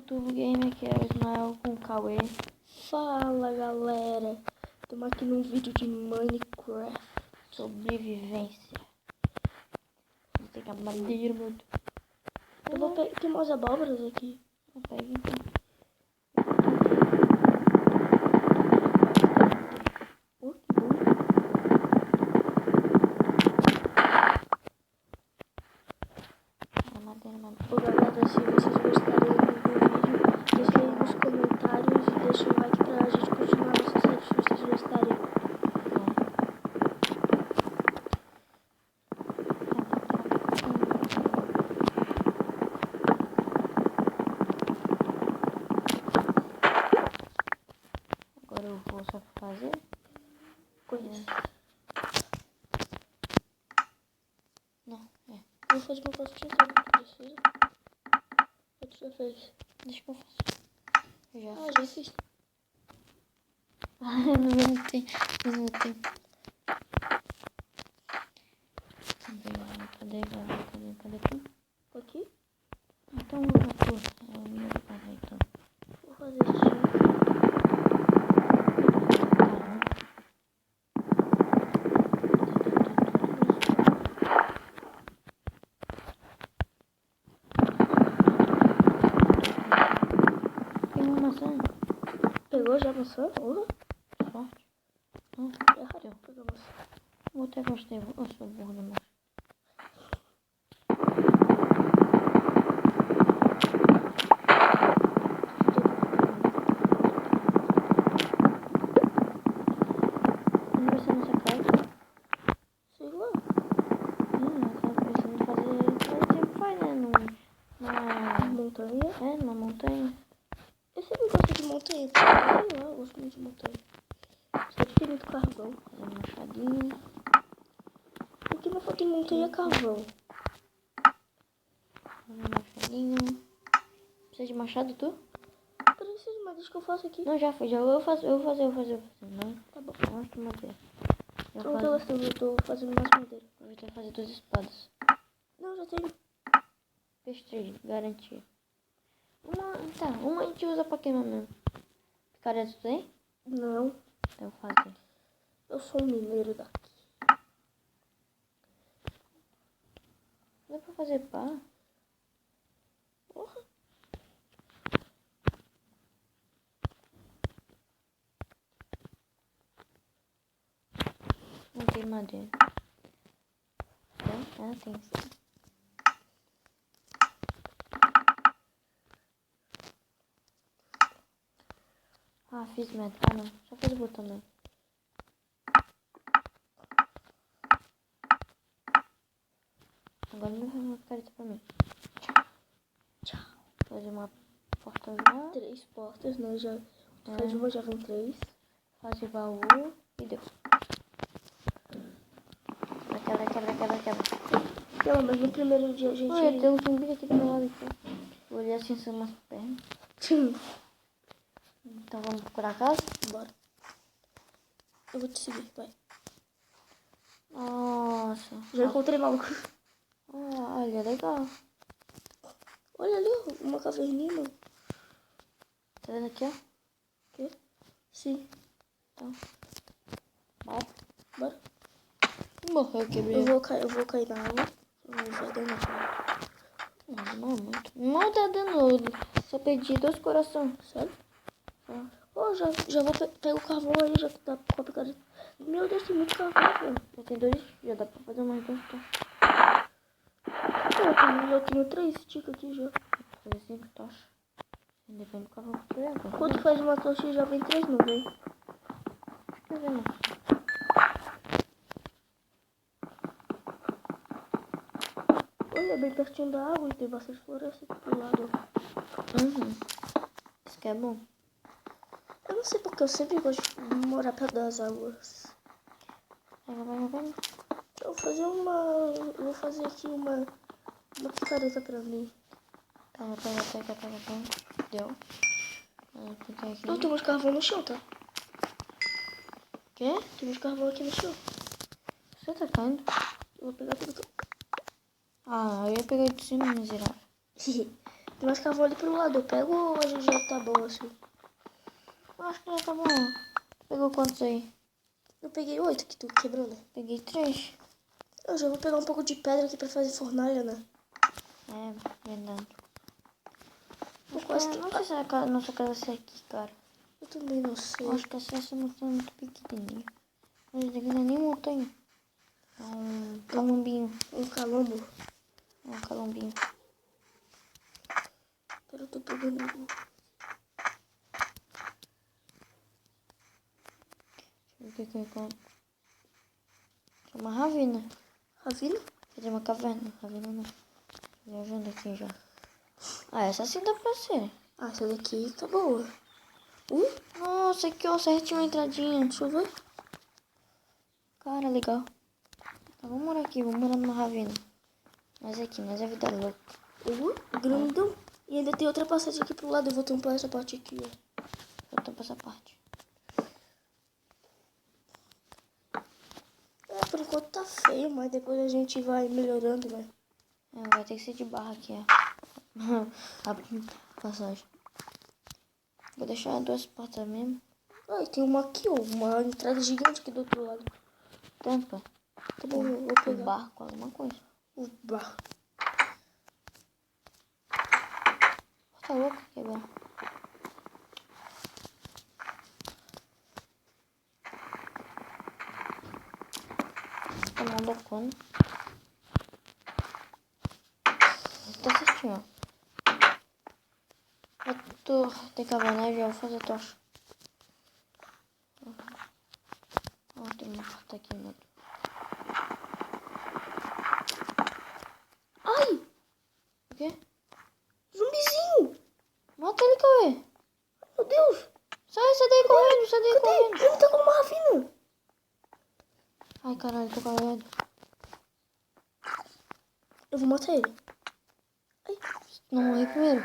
YouTube Game, aqui é o Ismael com o Cauê. Fala galera, estamos aqui num vídeo de Minecraft. Sobrevivência. Vou pegar madeira, meu Deus. Eu vou pegar, tem umas abóboras aqui. Eu pego então. Oh, que bom. Madeira. Ô galera, se vocês gostarem do vídeo, deixa aí nos comentários e deixa o like pra gente continuar nossa série, se vocês gostarem. Agora eu vou só fazer Conheço. Não, é. Eu vou fazer uma coisa de então, tu precisa? Ou tu já fez? Deixa que eu faço. Eu já Já fiz. no mesmo tempo. Cadê tu? Aqui? Então eu vou tu. Então. Vou fazer isso. Tem uma maçã. Pegou já a maçã? Sorte. Não, É raro pegar maçã. vou até gostei. Eu sou burro demais. Onde vai ser nossa casa? Sei lá. Tava pensando em fazer. A gente sempre faz, né? Montanha. Numa montanha. Eu sempre gosto de montanha. Sei lá, eu gosto muito de montanha. Só que tem muito carvão. Fazer um machadinho. O que não falta em montanha é carvão. Fazer um machadinho. Precisa de machado, tu? Preciso, mas deixa que eu faço aqui. Não, já foi. Já eu vou fazer. Não, Tá bom. não acho que madeira. Eu Não tô faço. gostando, eu tô fazendo mais madeira. Eu vou fazer 2 espadas. Não, já tenho. Fez 3, garantia. Uma a gente usa pra queimar mesmo. Picareta tu tem? Não, Então fazer. eu sou um mineiro daqui. Dá pra fazer pá? Porra. Não tem madeira. Tem? Ah, tem sim. Ah, fiz meta. Ah, não. Só fiz o botão mesmo. Agora não vai uma picareta pra mim. Tchau. Fazer uma porta já. 3 portas, né? Já faz uma, já vem 3. Fazer baú e deu. Quebra. Não, mas no primeiro dia a gente... Olha, tem um zumbi aqui do meu lado aqui. Vou olhar assim, são umas pernas. Então vamos procurar a casa? Bora. Eu vou te seguir, vai. Nossa. Já encontrei maluco. Olha, legal. Olha ali, ó, uma caverninha, mano. Tá vendo aqui, ó? Quê? Sim. Então. Bora. Bora. Morreu, quebrei. Eu vou cair na água. Não vai dar nada. Não é muito. Mal tá dando. Só perdi 2 corações. Sério? Ó, já vou pegar o carvão aí, já que tá com a picareta. Meu Deus, tem muito carvão, velho. Já tem 2. Já dá pra fazer mais 2. Já tenho 3 sticks aqui já. Fazer 5 tochas. Depende do carro que tu leva. Quando faz uma tocha já vem 3, não vem? Acho que vem. Olha, bem pertinho da água e tem bastante floresta aqui pro lado. Isso que é bom. Eu não sei porque eu sempre gosto de morar perto das águas. Vai. Eu vou fazer aqui uma picareta pra mim. Pega. Deu. Fica aqui. Não, tem uns carvão no chão, tá? Quê? Tem uns carvão aqui no chão. Você tá caindo? Eu vou pegar tudo. Ah, eu ia pegar de cima, miserável. Tem mais carvão ali pro lado. Eu pego ou a gente já tá bom assim? Eu acho que já tá bom. Pegou quantos aí? Eu peguei 8 que tu quebrou, né? Peguei 3. Eu já vou pegar um pouco de pedra aqui pra fazer fornalha, né? É, verdade. Eu quase que... Não sei se a nossa casa vai ser aqui, cara. Eu também não sei. Eu acho que essa montanha é muito pequenininha. Mas daqui não é nem montanha. É um calombinho. Um calombo. É um calombinho. Pera, eu tô pegando... Deixa eu ver o que eu encontro. É uma ravina. Ravina? Quer dizer, uma caverna. Ravina não. Tô viajando aqui já. Ah, essa sim dá pra ser. Ah, essa daqui tá boa. Nossa, aqui ó, certinho a entradinha. Deixa eu ver. Cara, legal. Então, vamos morar aqui, vamos morar numa ravina. Mas aqui, nós é vida louca. Grandão. E ainda tem outra passagem aqui pro lado. Eu vou tampar essa parte aqui, ó. Vou tampar essa parte. Por enquanto tá feio, mas depois a gente vai melhorando, né? Vai ter que ser de barra aqui, ó. A passagem. Vou deixar 2 portas mesmo. Ah, e tem uma aqui, ó. Uma entrada gigante aqui do outro lado. Tampa. Tá bom, eu vou Um pegar. barco, alguma coisa. O bar. Tá louco, quebrar. Tá mal loucona. Tá assistindo, ó. Tem cabanagem, já vou fazer tocha. Ó, tem uma porta aqui, mano. Ai! O quê? Zumbizinho! Mata ele, Cauê. Meu Deus! Sai daí correndo, sai daí Cadê? correndo. Ele tá com uma ravina. Ai, caralho, tô correndo. Eu vou matar ele. Ai. Não morri primeiro.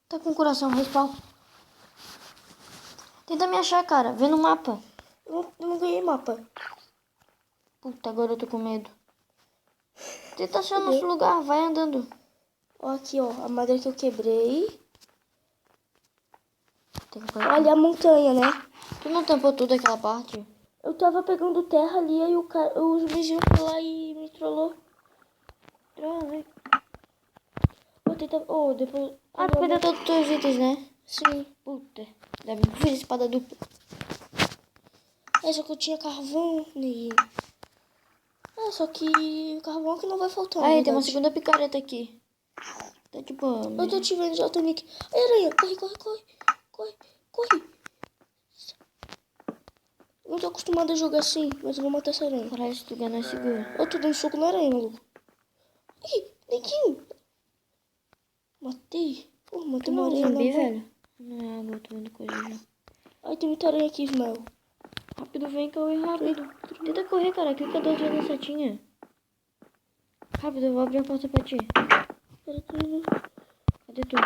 Tá com o coração, respawn. Tenta me achar, cara. Vê no mapa. Eu não ganhei mapa. Puta, agora eu tô com medo. Tenta achar nosso lugar, vai andando. Ó, aqui, ó. A madeira que eu quebrei. Tem que correr. Olha a montanha, né? Tu não tampou tudo aquela parte? Eu tava pegando terra ali, aí os vizinhos foram lá e me trollou. Droga. Vou tentar... Oh, depois... Ah, tu perdeu todos os teus itens, né? Sim. Puta. Ainda bem que eu fiz espada dupla. É, só que eu tinha carvão e... Ah, só que o carvão que não vai faltar, na Aí, tem uma verdade. segunda picareta aqui. Tá tipo... Eu tô te vendo já, Tonic. Ai, aranha. Corre, corre, corre. Corre, corre. Eu não tô acostumado a jogar assim, mas eu vou matar essa aranha. Caralho, se tu ganhar, segura. Eu tô dando soco na aranha, maluco. Ih, neguinho. Matei. Pô, Tu matei não uma é um aranha zumbi, na mão. velho? Não é água, eu tô vendo coisa já. Ai, tem muita aranha aqui, Ismael. Rápido, vem, Cauê, rápido. Tenta correr, cara. Clica 2 vezes na setinha. Rápido, eu vou abrir a porta pra ti. Pera, tô indo. Cadê tu?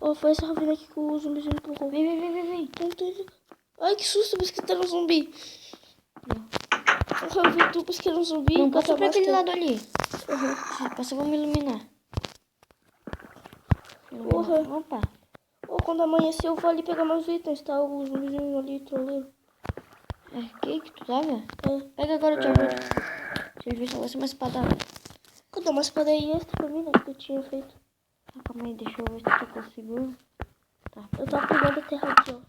Ó, foi essa ravina aqui que o zumbizinho empurrou. Vem. Tô indo. Ai, que susto, eu pensei que era um zumbi. Eu vi tu, pensei que era um zumbi. Não, passa Bota pra aquele master. lado ali. Uhum. Passa, vamos iluminar. Porra. Opa. Ó, quando amanhecer eu vou ali pegar meus itens, tá? O zumbizinho ali, troleiro. É aqui que tu tava? É. Pega agora, eu te ajudo. Deixa eu ver se eu vou ser uma espada. Cadê uma espada aí extra pra mim, né? Que eu tinha feito. Ah, calma aí, deixa eu ver se eu consigo. Tá. Eu tava pegando a terra aqui, ó.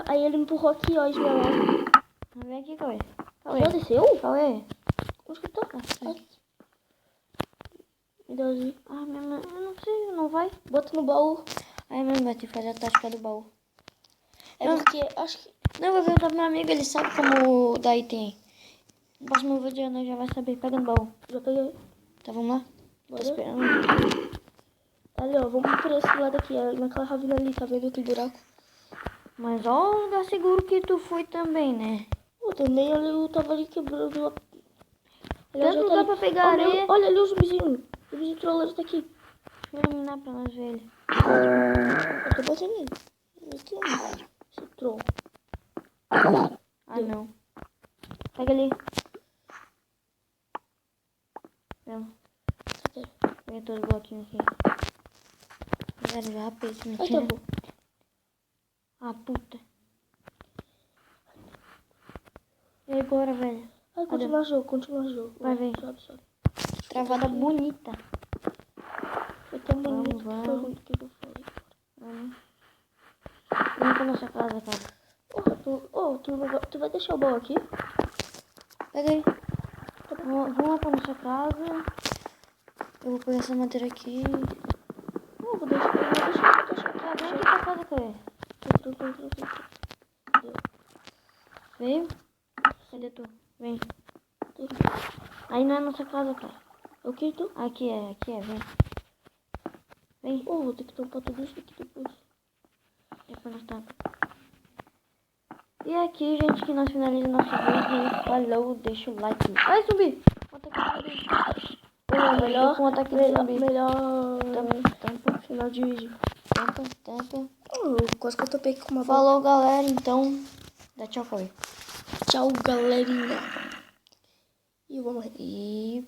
Aí ele me empurrou aqui, ó, Ismael. Vem aqui, Cauê. Já desceu? Cauê. Onde que eu tô? Aqui. Ai. Me dá assim. Ah, minha mãe, eu não sei, não vai. Bota no baú. Aí, mãe, vai ter que fazer a tática do baú. É porque acho que... Não, eu vou perguntar pro meu amigo, ele sabe como dar item. No próximo vídeo nós já vai saber. Pega no baú. Já peguei. Tá, vamos lá? Bora. Tô esperando. Ali, ó. Vamos por esse lado aqui. Naquela ravina ali. Tá vendo aquele buraco? Mas ó o lugar seguro que tu foi também, né? Eu também ali. Eu tava ali quebrando. Aliás, Tanto já tá lugar ali. pra pegar Olha, areia. olha ali o zumbizinho. O zumbizinho trolleiro tá aqui. Deixa eu iluminar pra nós ver ele. Eu tô batendo nele. Aqui, ó. Esse troll. Ah, não. Pega ali. Não. Peguei todos os bloquinhos aqui. Velho, já rapei aqui, Ai, mentira. tá bom. Ah, puta. E agora, velho? Ai, continua o jogo. Vai, vem. Sobe. Travada bonita. Foi tão bonito que Vamos. foi ruim do que eu falei. Vamos. Vem pra nossa casa, cara. Tu vai deixar o baú aqui? Pega aí. Vamos lá pra nossa casa. Eu vou pegar essa madeira aqui. Vou deixar aqui. Tá, vem aqui pra casa, Cauê. Veio? Cadê tu? Vem. Aí não é nossa casa, cara. O que tu? Aqui é, vem. Vem. Vou ter que tampar tudo isso aqui depois. Depois nós tampa. E é aqui, gente, que nós finalizamos nosso vídeo. Falou, deixa o like. Vai, zumbi! Melhor Tampa. final de vídeo. Tampa. Quase que eu topei com uma bola. Falou, galera, então. Dá tchau, Cauê. Tchau, galerinha. E eu vou morrer. E